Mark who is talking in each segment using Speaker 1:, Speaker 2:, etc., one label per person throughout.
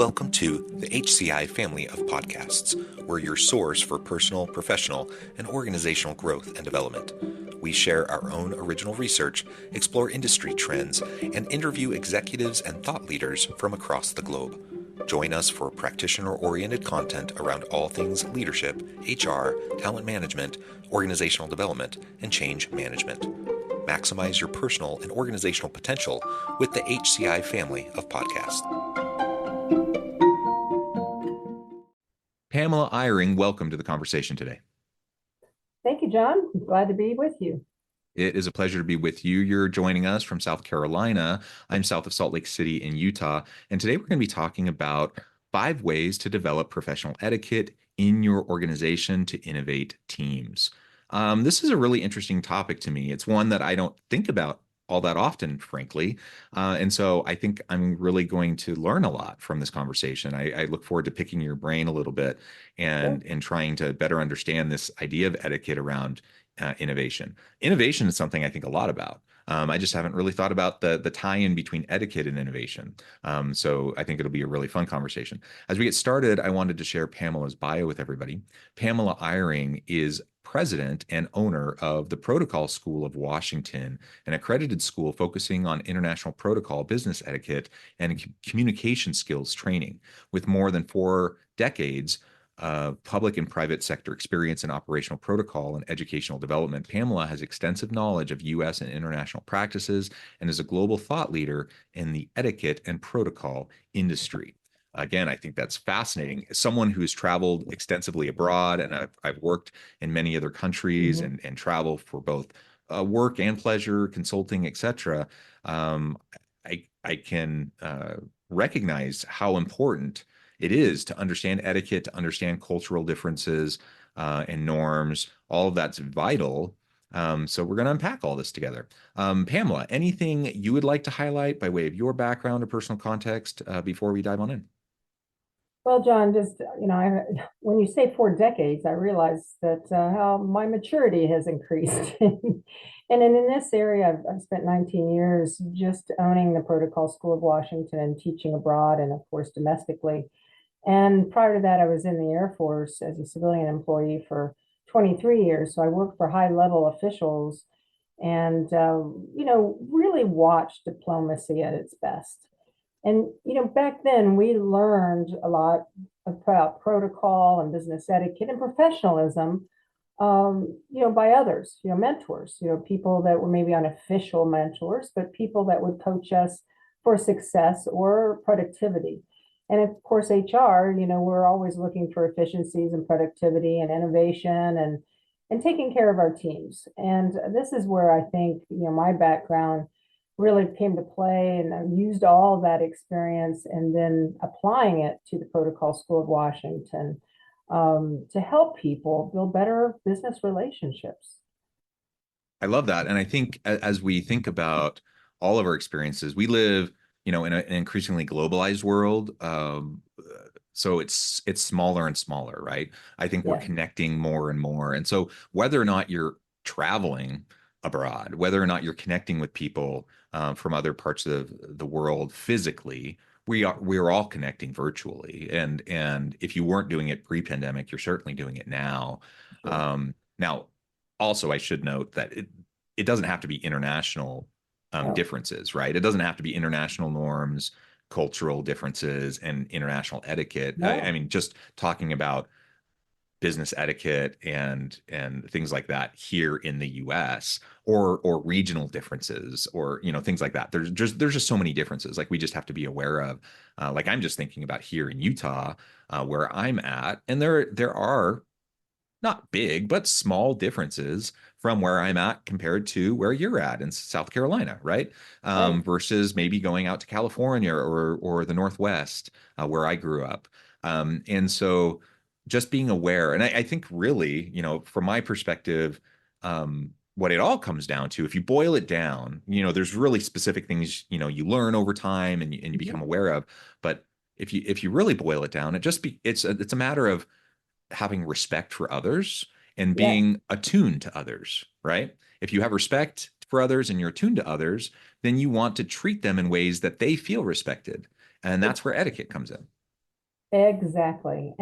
Speaker 1: Welcome to the HCI family of podcasts. We're your source for personal, professional, and organizational growth and development. We share our own original research, explore industry trends, and interview executives and thought leaders from across the globe. Join us for practitioner-oriented content around all things leadership, HR, talent management, organizational development, and change management. Maximize your personal and organizational potential with the HCI family of podcasts. Pamela Eyring, welcome to the conversation today.
Speaker 2: Thank you, John. I'm glad to be with you.
Speaker 1: It is a pleasure to be with you. You're joining us from South Carolina. I'm south of Salt Lake City in Utah. And today we're going to be talking about 5 ways to develop professional etiquette in your organization to innovate teams. This is a really interesting topic to me. It's one that I don't think about all that often, frankly. And so I think I'm really going to learn a lot from this conversation. I look forward to picking your brain a little bit and trying to better understand this idea of etiquette around innovation. Innovation is something I think a lot about. I just haven't really thought about the tie-in between etiquette and innovation. So I think it'll be a really fun conversation. As we get started, I wanted to share Pamela's bio with everybody. Pamela Eyring is president and owner of the Protocol School of Washington, an accredited school focusing on international protocol, business etiquette, and communication skills training. With more than 4 decades of public and private sector experience in operational protocol and educational development, Pamela has extensive knowledge of U.S. and international practices and is a global thought leader in the etiquette and protocol industry. Again, I think that's fascinating. As someone who's traveled extensively abroad, and I've worked in many other countries and travel for both work and pleasure, consulting, etc., I can recognize how important it is to understand etiquette, to understand cultural differences and norms. All of that's vital. So we're going to unpack all this together. Pamela, anything you would like to highlight by way of your background or personal context before we dive on in?
Speaker 2: Well, John, just, when you say 4 decades, I realize that how my maturity has increased. And in this area, I've spent 19 years just owning the Protocol School of Washington and teaching abroad and, of course, domestically. And prior to that, I was in the Air Force as a civilian employee for 23 years. So I worked for high-level officials and, really watched diplomacy at its best. And, back then we learned a lot about protocol and business etiquette and professionalism, by others, mentors, people that were maybe unofficial mentors, but people that would coach us for success or productivity. And of course, HR, we're always looking for efficiencies and productivity and innovation and taking care of our teams. And this is where I think, my background really came to play, and I used all of that experience and then applying it to the Protocol School of Washington to help people build better business relationships.
Speaker 1: I love that. And I think as we think about all of our experiences, we live, in an increasingly globalized world. So it's smaller and smaller, right? I think we're connecting more and more. And so whether or not you're traveling abroad, whether or not you're connecting with people from other parts of the world physically, we're all connecting virtually. And if you weren't doing it pre-pandemic, you're certainly doing it now. Now, also, I should note that it doesn't have to be international differences, right? It doesn't have to be international norms, cultural differences, and international etiquette.
Speaker 2: No.
Speaker 1: I mean, just talking about business etiquette and things like that here in the US or regional differences or things like that. There's just so many differences like we just have to be aware of. Like I'm just thinking about here in Utah where I'm at, and there are not big but small differences from where I'm at compared to where you're at in South Carolina, right? Versus maybe going out to California or the Northwest where I grew up. And so just being aware. And I think really, from my perspective, what it all comes down to, if you boil it down, there's really specific things, you learn over time and you become aware of. But if you really boil it down, it's a matter of having respect for others and being attuned to others, right? If you have respect for others and you're attuned to others, then you want to treat them in ways that they feel respected. And that's where etiquette comes in.
Speaker 2: Exactly.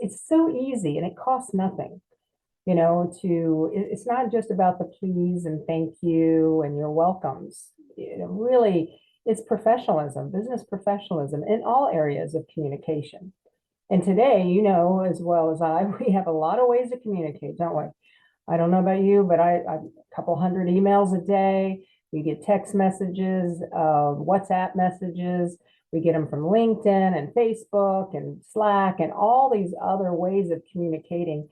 Speaker 2: It's so easy and it costs nothing, it's not just about the please and thank you and your welcomes. Really, it's professionalism, business professionalism in all areas of communication. And today, as well as I, we have a lot of ways to communicate, don't we? I don't know about you, but I a couple hundred emails a day. We get text messages, WhatsApp messages. We get them from LinkedIn and Facebook and Slack and all these other ways of communicating.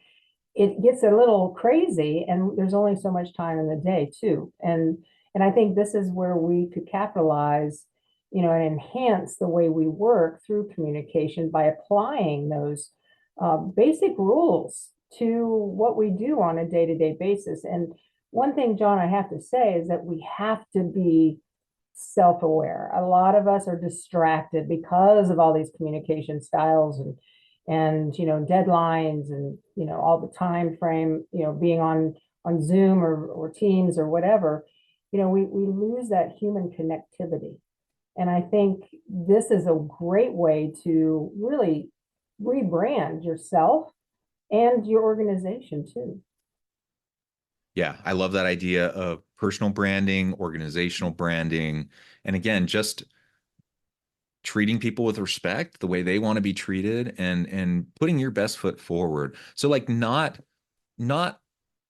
Speaker 2: It gets a little crazy, and there's only so much time in the day too. And I think this is where we could capitalize, and enhance the way we work through communication by applying those basic rules to what we do on a day-to-day basis. And one thing, John, I have to say is that we have to be self-aware. A lot of us are distracted because of all these communication styles and deadlines and all the time frame, being on Zoom or Teams or whatever. We lose that human connectivity. And I think this is a great way to really rebrand yourself and your organization too.
Speaker 1: Yeah, I love that idea of personal branding, organizational branding, and again, just treating people with respect the way they want to be treated and putting your best foot forward. So like not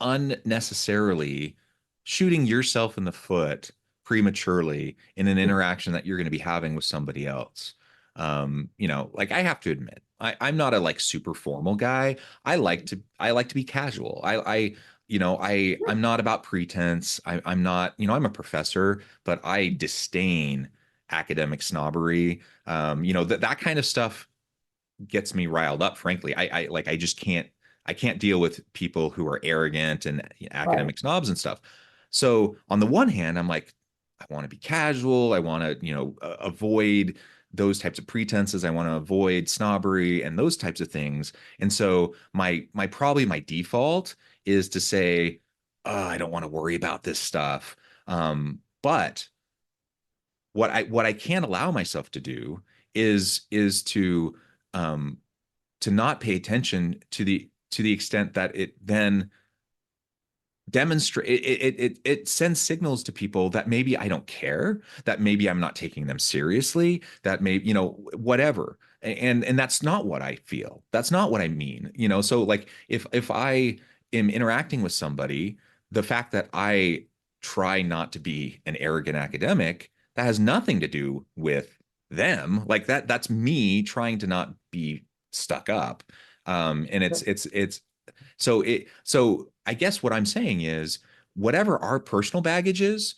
Speaker 1: unnecessarily shooting yourself in the foot prematurely in an interaction that you're going to be having with somebody else. Like I have to admit, I'm not a like super formal guy. I like to be casual. I'm not about pretense. I'm not, I'm a professor, but I disdain academic snobbery. That kind of stuff gets me riled up, frankly. I just can't deal with people who are arrogant and
Speaker 2: Right.
Speaker 1: academic snobs and stuff. So on the one hand, I'm like, I want to be casual. I want to, avoid those types of pretenses. I want to avoid snobbery and those types of things. And so my default is to say, oh, I don't want to worry about this stuff. But what I can't allow myself to do is um, to not pay attention to the extent that it then demonstrate it sends signals to people that maybe I don't care, that maybe I'm not taking them seriously, that maybe whatever. And that's not what I feel. That's not what I mean. So like if I am interacting with somebody, the fact that I try not to be an arrogant academic, that has nothing to do with them. Like that's me trying to not be stuck up. And so I guess what I'm saying is whatever our personal baggage is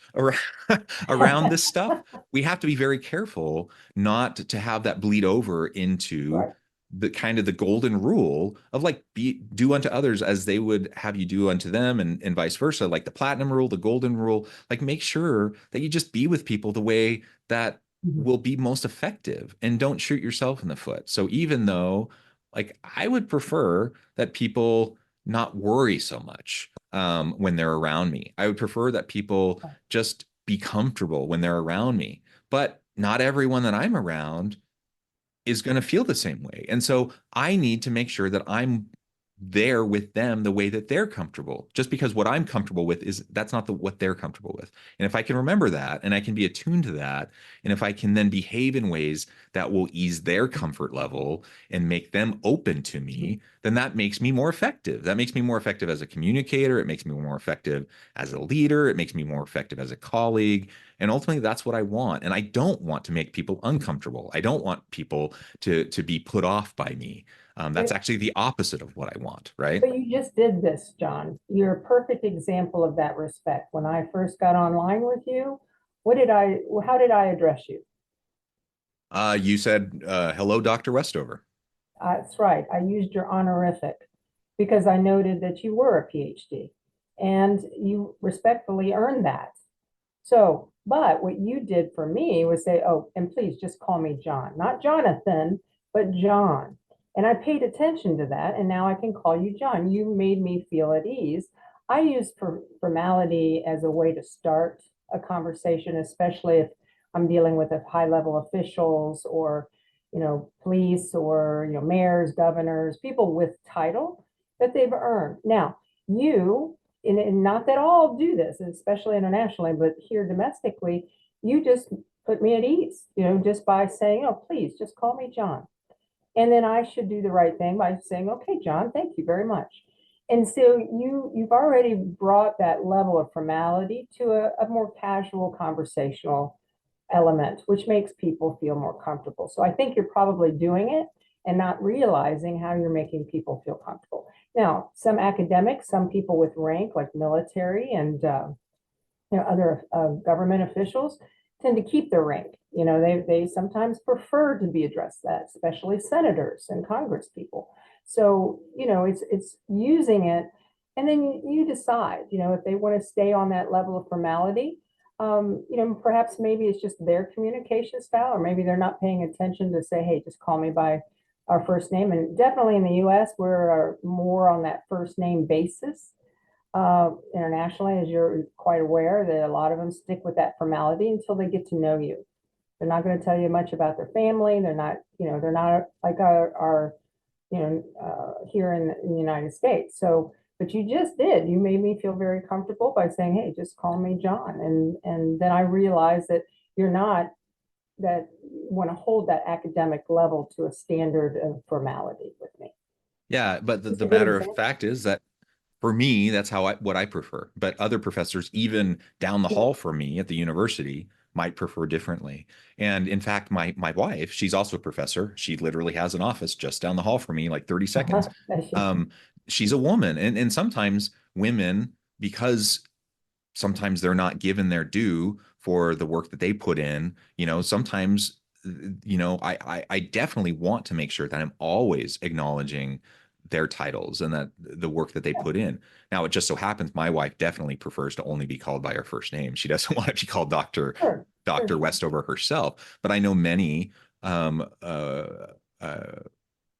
Speaker 1: around this stuff, we have to be very careful not to have that bleed over into
Speaker 2: Right.
Speaker 1: the kind of the golden rule of like be do unto others as they would have you do unto them and vice versa, like the platinum rule, the golden rule. Like make sure that you just be with people the way that
Speaker 2: Mhm.
Speaker 1: will be most effective and don't shoot yourself in the foot. So even though like I would prefer that people not worry so much when they're around me. I would prefer that people just be comfortable when they're around me. But not everyone that I'm around is going to feel the same way. And so I need to make sure that I'm there with them the way that they're comfortable. Just because what I'm comfortable with is that's not what they're comfortable with. And if I can remember that and I can be attuned to that, and if I can then behave in ways that will ease their comfort level and make them open to me, then that makes me more effective. That makes me more effective as a communicator. It makes me more effective as a leader. It makes me more effective as a colleague. And ultimately, that's what I want. And I don't want to make people uncomfortable. I don't want people to be put off by me. That's
Speaker 2: But
Speaker 1: actually the opposite of what I want, right?
Speaker 2: but you just did this, John. You're a perfect example of that respect. When I first got online with you, how did I address you?
Speaker 1: You said, hello, Dr. Westover.
Speaker 2: That's right. I used your honorific because I noted that you were a PhD and you respectfully earned that. So, but what you did for me was say, oh, and please just call me John, not Jonathan, but John. And I paid attention to that. And now I can call you John. You made me feel at ease. I use formality as a way to start a conversation, especially if I'm dealing with high level officials or police or, mayors, governors, people with title that they've earned. Now, and not that all do this, especially internationally, but here domestically, you just put me at ease, just by saying, oh, please just call me John. And then I should do the right thing by saying, okay, John, thank you very much. And so you've already brought that level of formality to a more casual conversational element, which makes people feel more comfortable. So I think you're probably doing it and not realizing how you're making people feel comfortable. Now, some academics, some people with rank, like military and other government officials, tend to keep their rank. They sometimes prefer to be addressed that, especially senators and Congress people. So it's using it, and then you decide. If they want to stay on that level of formality. Perhaps maybe it's just their communication style, or maybe they're not paying attention to say, hey, just call me by our first name. And definitely in the US, we're more on that first name basis. Internationally, as you're quite aware, that a lot of them stick with that formality until they get to know you. They're not going to tell you much about their family. They're not like our here in the United States. So, but you just did. You made me feel very comfortable by saying, "Hey, just call me John." And then I realized that you're not that want to hold that academic level to a standard of formality with me.
Speaker 1: Yeah, but
Speaker 2: It's
Speaker 1: the
Speaker 2: a good
Speaker 1: matter of
Speaker 2: example.
Speaker 1: fact is that for me, that's what I prefer. But other professors, even down the
Speaker 2: Yeah.
Speaker 1: hall from me at the university, might prefer differently. And in fact, my wife, she's also a professor. She literally has an office just down the hall from me, like 30 seconds. Um, she's a woman, and sometimes women, because sometimes they're not given their due for the work that they put in. Sometimes, I definitely want to make sure that I'm always acknowledging their titles and that the work that they
Speaker 2: Yeah,
Speaker 1: put in. Now, it just so happens my wife definitely prefers to only be called by her first name. She doesn't want to be called
Speaker 2: sure, sure,
Speaker 1: Dr.
Speaker 2: sure.
Speaker 1: Westover herself. But I know many uh,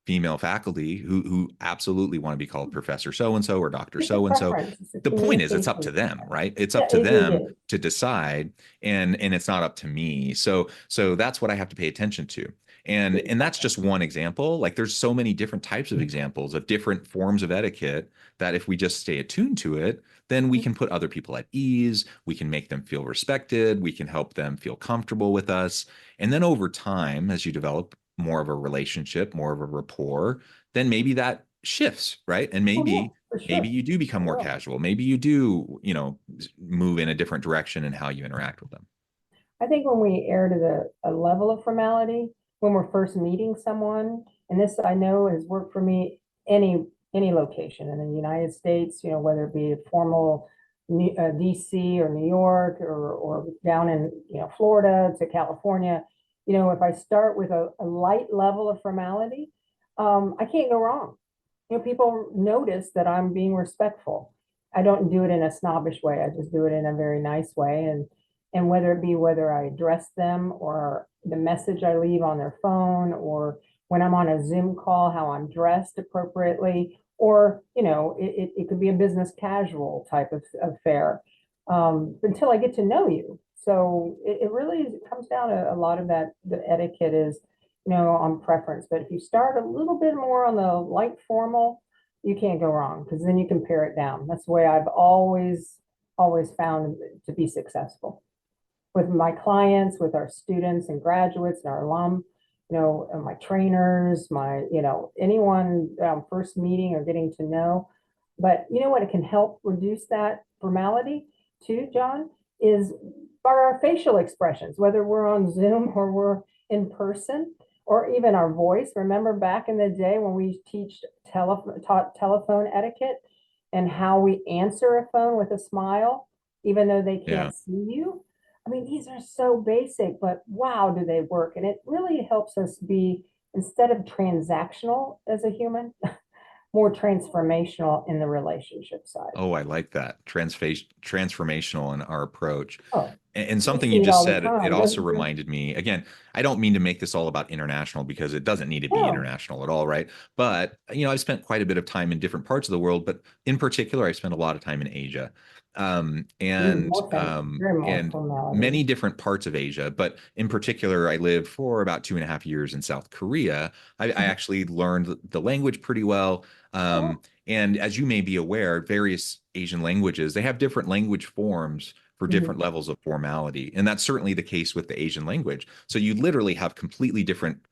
Speaker 1: female faculty who absolutely want to be called Professor so and so or Doctor
Speaker 2: It's a
Speaker 1: so and so.
Speaker 2: preference. It's a
Speaker 1: The point is, it's up to
Speaker 2: communication
Speaker 1: them,
Speaker 2: preference.
Speaker 1: right? It's up
Speaker 2: Yeah,
Speaker 1: to
Speaker 2: it
Speaker 1: them
Speaker 2: is.
Speaker 1: to decide, and it's not up to me. So that's what I have to pay attention to. And that's
Speaker 2: Exactly.
Speaker 1: just one example. Like there's so many different types of examples of different forms of etiquette that if we just stay attuned to it, then we can put other people at ease. We can make them feel respected. We can help them feel comfortable with us. And then over time, as you develop more of a relationship, more of a rapport, then maybe that shifts, right? And
Speaker 2: Oh yeah,
Speaker 1: maybe
Speaker 2: for
Speaker 1: maybe
Speaker 2: sure.
Speaker 1: you do become
Speaker 2: It
Speaker 1: more
Speaker 2: will.
Speaker 1: casual. Maybe you do, move in a different direction in how you interact with them.
Speaker 2: I think when we err to a level of formality, when we're first meeting someone, and this I know has worked for me any location in the United States, whether it be a formal DC or New York or down in Florida to California, if I start with a light level of formality, I can't go wrong. People notice that I'm being respectful. I don't do it in a snobbish way. I just do it in a very nice way. And whether I address them or the message I leave on their phone or when I'm on a Zoom call, how I'm dressed appropriately, or it could be a business casual type of affair until I get to know you. So it really comes down to a lot of that. The etiquette is on preference. But if you start a little bit more on the light formal, you can't go wrong because then you can pare it down. That's the way I've always found to be successful with my clients, with our students and graduates and our alum, and my trainers, anyone first meeting or getting to know. But you know what? It can help reduce that formality too, John, is by our facial expressions, whether we're on Zoom or we're in person, or even our voice. Remember back in the day when we taught telephone etiquette and how we answer a phone with a smile, even though they
Speaker 1: Yeah.
Speaker 2: can't see you. I mean, these are so basic, but wow, do they work? And it really helps us be, instead of transactional as a human, more transformational in the relationship side.
Speaker 1: Oh, I like that. Transformational in our approach.
Speaker 2: Oh,
Speaker 1: And
Speaker 2: We
Speaker 1: something
Speaker 2: see
Speaker 1: you
Speaker 2: it
Speaker 1: just
Speaker 2: all the
Speaker 1: said, it
Speaker 2: time,
Speaker 1: also
Speaker 2: doesn't it?
Speaker 1: reminded me again, I don't mean to make this all about international because it doesn't need to be
Speaker 2: No,
Speaker 1: international at all, right? But, I've spent quite a bit of time in different parts of the world, but in particular, I spent a lot of time in Asia. Um, and,
Speaker 2: more very
Speaker 1: um,
Speaker 2: more
Speaker 1: and
Speaker 2: formality.
Speaker 1: many different parts of Asia, but in particular, I lived for about 2.5 years in South Korea. I
Speaker 2: Mhm.
Speaker 1: actually learned the language pretty well.
Speaker 2: Oh,
Speaker 1: And as you may be aware, various Asian languages, they have different language forms for different
Speaker 2: mhm.
Speaker 1: levels of formality. And that's certainly the case with the Asian language. So you literally have completely different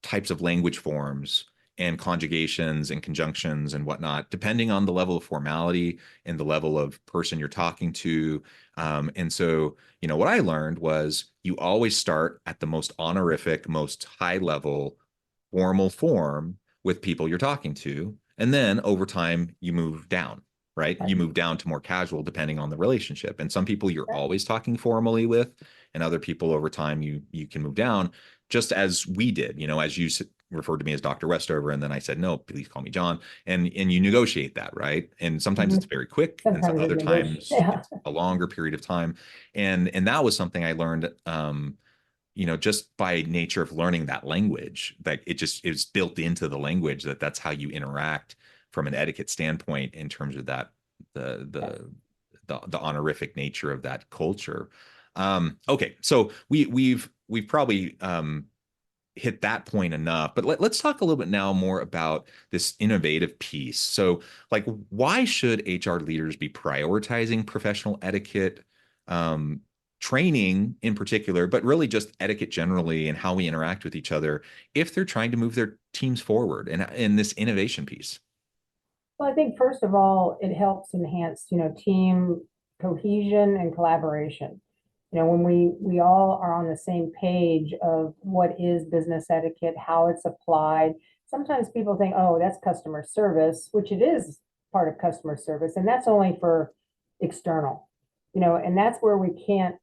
Speaker 1: types of language forms and conjugations and conjunctions and whatnot, depending on the level of formality and the level of person you're talking to. And so, what I learned was you always start at the most honorific, most high level formal form with people you're talking to. And then over time, you move down, right?
Speaker 2: Right.
Speaker 1: You move down to more casual depending on the relationship. And some people you're
Speaker 2: Yeah.
Speaker 1: always talking formally with, and other people over time you can move down, just as we did, as you referred to me as Dr. Westover, and then I said, no, please call me John. And you negotiate that, right? And sometimes it's
Speaker 2: Mhm.
Speaker 1: very quick, and some
Speaker 2: Sometimes it
Speaker 1: other
Speaker 2: negotiates.
Speaker 1: times
Speaker 2: Yeah.
Speaker 1: it's a longer period of time. And that was something I learned just by nature of learning that language, that it's built into the language that that's how you interact from an etiquette standpoint in terms of that the
Speaker 2: Yes.
Speaker 1: the honorific nature of that culture. Okay, so we've probably hit that point enough, but let's talk a little bit now more about this innovative piece. So, like, why should HR leaders be prioritizing professional etiquette, um, training in particular, but really just etiquette generally and how we interact with each other if they're trying to move their teams forward and in this innovation piece?
Speaker 2: Well, I think first of all, it helps enhance, team cohesion and collaboration. When we all are on the same page of what is business etiquette, how it's applied. Sometimes people think, oh, that's customer service, which it is part of customer service, and that's only for external. And that's where we can't.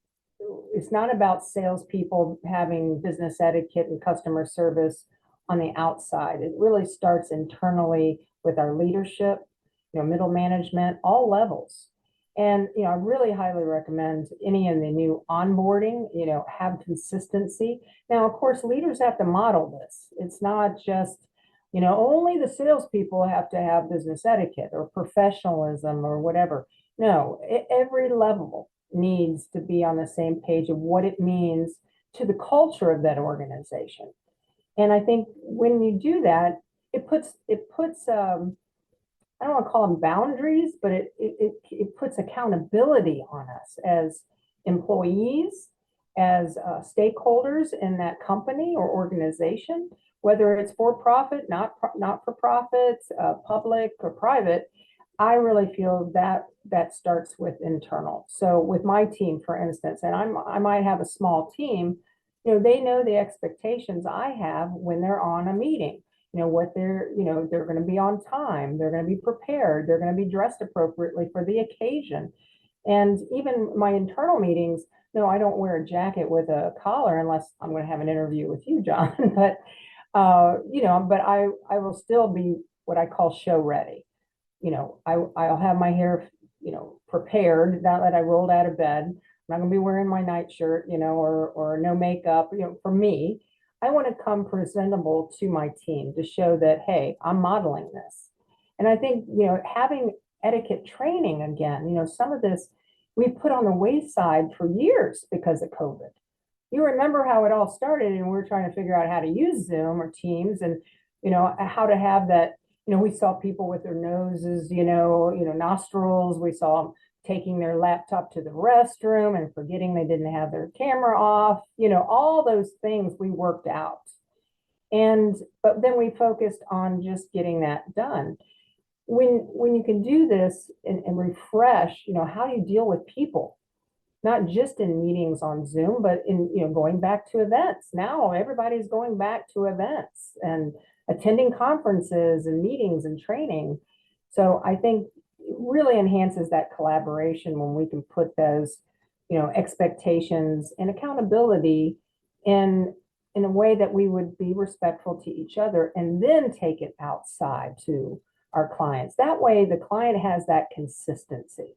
Speaker 2: It's not about salespeople having business etiquette and customer service on the outside. It really starts internally with our leadership, middle management, all levels. And, I really highly recommend any of the new onboarding, have consistency. Now, of course, leaders have to model this. It's not just, only the salespeople have to have business etiquette or professionalism or whatever. No, every level needs to be on the same page of what it means to the culture of that organization. And I think when you do that, it puts I don't want to call them boundaries, but it puts accountability on us as employees, as stakeholders in that company or organization, whether it's for profit, not for profit, public or private. I really feel that that starts with internal. So with my team, for instance, and I might have a small team, they know the expectations I have when they're on a meeting. What they're going to be on time, they're going to be prepared, they're going to be dressed appropriately for the occasion. And even my internal meetings, no, I don't wear a jacket with a collar unless I'm going to have an interview with you, John. But but I will still be what I call show ready. I'll have my hair, prepared, not that I rolled out of bed. I'm not gonna be wearing my nightshirt, or no makeup. For me, I want to come presentable to my team to show that, hey, I'm modeling this. And I think, having etiquette training again, some of this we put on the wayside for years because of COVID. You remember how it all started, and we were trying to figure out how to use Zoom or Teams, and how to have that. We saw people with their noses, nostrils. We saw them taking their laptop to the restroom and forgetting they didn't have their camera off. All those things we worked out. And but then we focused on just getting that done. When you can do this and refresh, how do you deal with people? Not just in meetings on Zoom, but in, going back to events. Now everybody's going back to events and attending conferences and meetings and training. So I think it really enhances that collaboration when we can put those, expectations and accountability in in a way that we would be respectful to each other and then take it outside to our clients. That way the client has that consistency.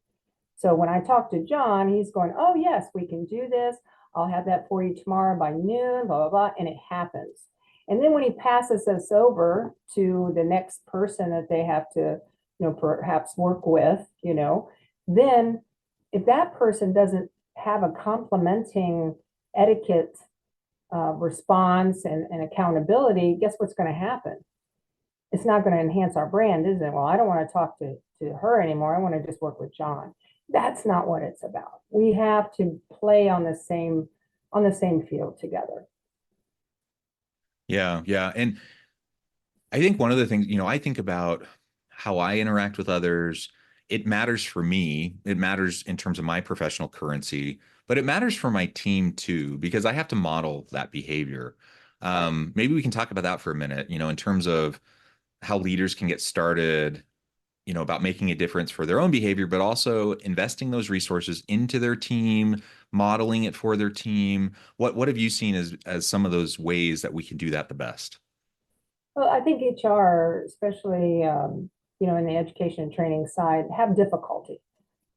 Speaker 2: So when I talk to John, he's going, oh, yes, we can do this. I'll have that for you tomorrow by noon, blah, blah, blah. And it happens. And then when he passes us over to the next person that they have to, perhaps work with, then if that person doesn't have a complementing etiquette response and accountability, guess what's going to happen? It's not going to enhance our brand, is it? Well, I don't want to talk to her anymore. I want to just work with John. That's not what it's about. We have to play on the same field together.
Speaker 1: Yeah, yeah. And I think one of the things, I think about how I interact with others. It matters for me. It matters in terms of my professional currency, but it matters for my team too, because I have to model that behavior.
Speaker 2: Right.
Speaker 1: Maybe we can talk about that for a minute, in terms of how leaders can get started, about making a difference for their own behavior, but also investing those resources into their team, modeling it for their team. What have you seen as some of those ways that we can do that the best?
Speaker 2: Well, I think HR, especially in the education and training side, have difficulty.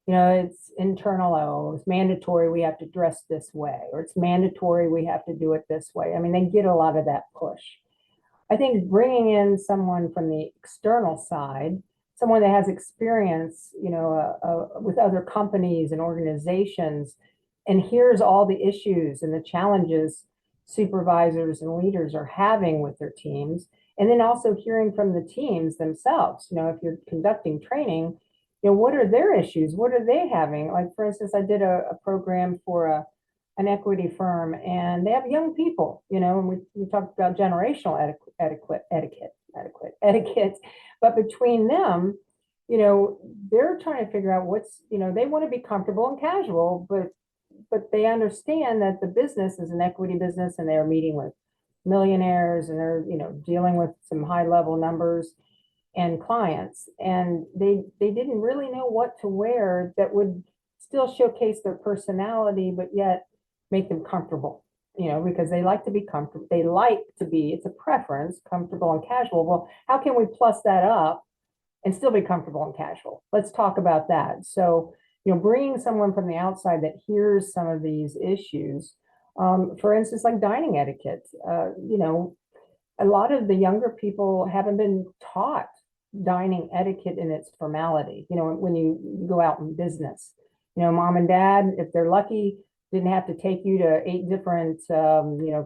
Speaker 2: It's internal, oh, it's mandatory we have to dress this way, or it's mandatory we have to do it this way. I mean, they get a lot of that push. I think bringing in someone from the external side, someone that has experience, with other companies and organizations, and here's all the issues and the challenges supervisors and leaders are having with their teams, and then also hearing from the teams themselves. If you're conducting training, what are their issues? What are they having? Like, for instance, I did a program for an equity firm, and they have young people, and we talked about generational etiquette. But between them, they're trying to figure out they want to be comfortable and casual, but they understand that the business is an equity business, and they're meeting with millionaires, and they're, dealing with some high level numbers and clients, and they didn't really know what to wear that would still showcase their personality, but yet make them comfortable, because they like to be comfortable. They like to be, it's a preference, comfortable and casual. Well, how can we plus that up and still be comfortable and casual? Let's talk about that. So, bringing someone from the outside that hears some of these issues, for instance, like dining etiquette, a lot of the younger people haven't been taught dining etiquette in its formality. When you go out in business, mom and dad, if they're lucky, didn't have to take you to 8 different,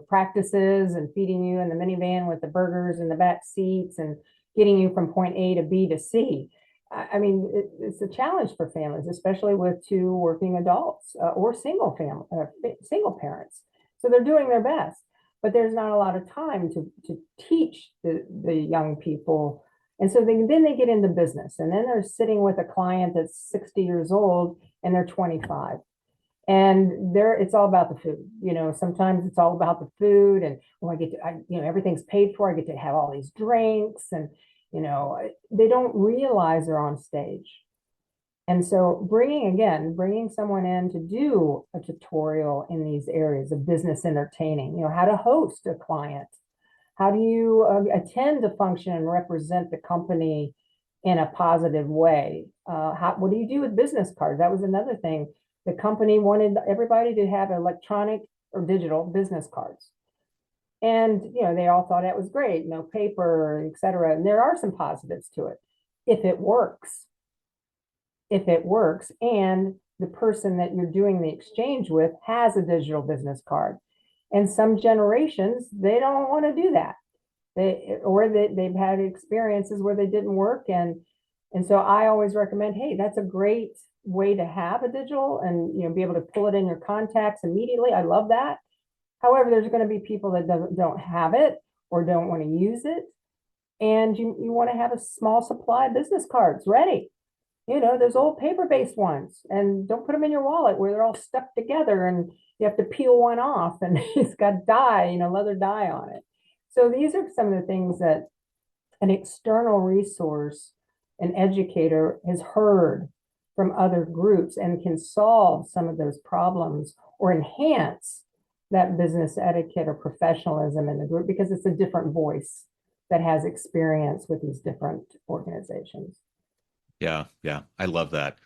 Speaker 2: practices and feeding you in the minivan with the burgers in the back seats and getting you from point A to B to C. I mean, it's a challenge for families, especially with 2 working adults or single parents. So they're doing their best, but there's not a lot of time to teach the young people. And so then they get into business, and then they're sitting with a client that's 60 years old and they're 25. And it's all about the food. Sometimes it's all about the food, and everything's paid for. I get to have all these drinks, and they don't realize they're on stage. And so bringing someone in to do a tutorial in these areas of business entertaining, how to host a client, how do you attend a function and represent the company in a positive way? What do you do with business cards? That was another thing. The company wanted everybody to have electronic or digital business cards. And, they all thought that was great, no paper, et cetera. And there are some positives to it. If it works, and the person that you're doing the exchange with has a digital business card. And some generations, they don't want to do that. They've had experiences where they didn't work. And so I always recommend, hey, that's a great way to have a digital and, be able to pull it in your contacts immediately. I love that. However, there's going to be people that don't have it or don't want to use it. And you want to have a small supply of business cards ready. Those old paper-based ones, and don't put them in your wallet where they're all stuck together and you have to peel one off and it's got dye, leather dye on it. So these are some of the things that an external resource, an educator, has heard from other groups and can solve some of those problems or enhance that business etiquette or professionalism in the group, because it's a different voice that has experience with these different organizations.
Speaker 1: Yeah, yeah, I love that.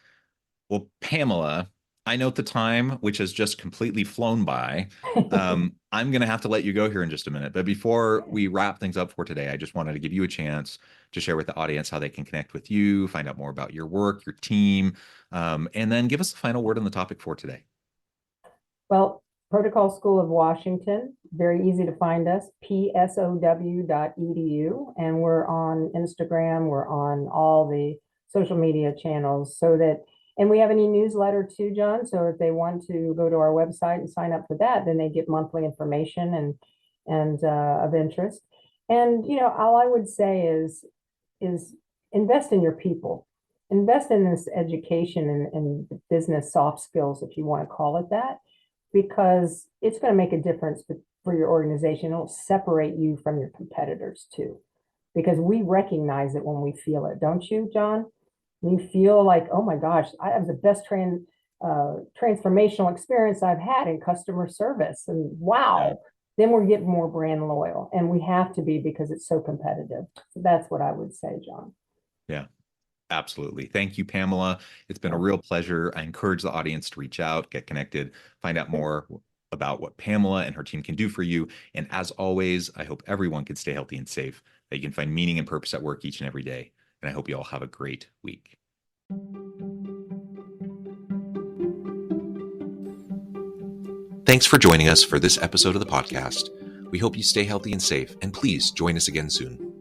Speaker 1: Well, Pamela, I note the time, which has just completely flown by. I'm going to have to let you go here in just a minute. But before we wrap things up for today, I just wanted to give you a chance to share with the audience how they can connect with you, find out more about your work, your team, and then give us the final word on the topic for today.
Speaker 2: Well, Protocol School of Washington, very easy to find us, psow.edu. And we're on Instagram, we're on all the social media channels and we have an e-newsletter too, John. So if they want to go to our website and sign up for that, then they get monthly information and of interest. And, all I would say is invest in your people, invest in this education and business soft skills, if you want to call it that, because it's going to make a difference for your organization. It'll separate you from your competitors too, because we recognize it when we feel it, don't you, John? You feel like, oh my gosh, I have the best transformational experience I've had in customer service, and
Speaker 1: Yeah.
Speaker 2: wow, then we're getting more brand loyal, and we have to be because it's so competitive. So that's what I would say, John.
Speaker 1: Yeah. Absolutely. Thank you, Pamela. It's been a
Speaker 2: Yeah.
Speaker 1: real pleasure. I encourage the audience to reach out, get connected, find out more about what Pamela and her team can do for you. And as always, I hope everyone can stay healthy and safe, that you can find meaning and purpose at work each and every day. And I hope you all have a great week. Thanks for joining us for this episode of the podcast. We hope you stay healthy and safe, and please join us again soon.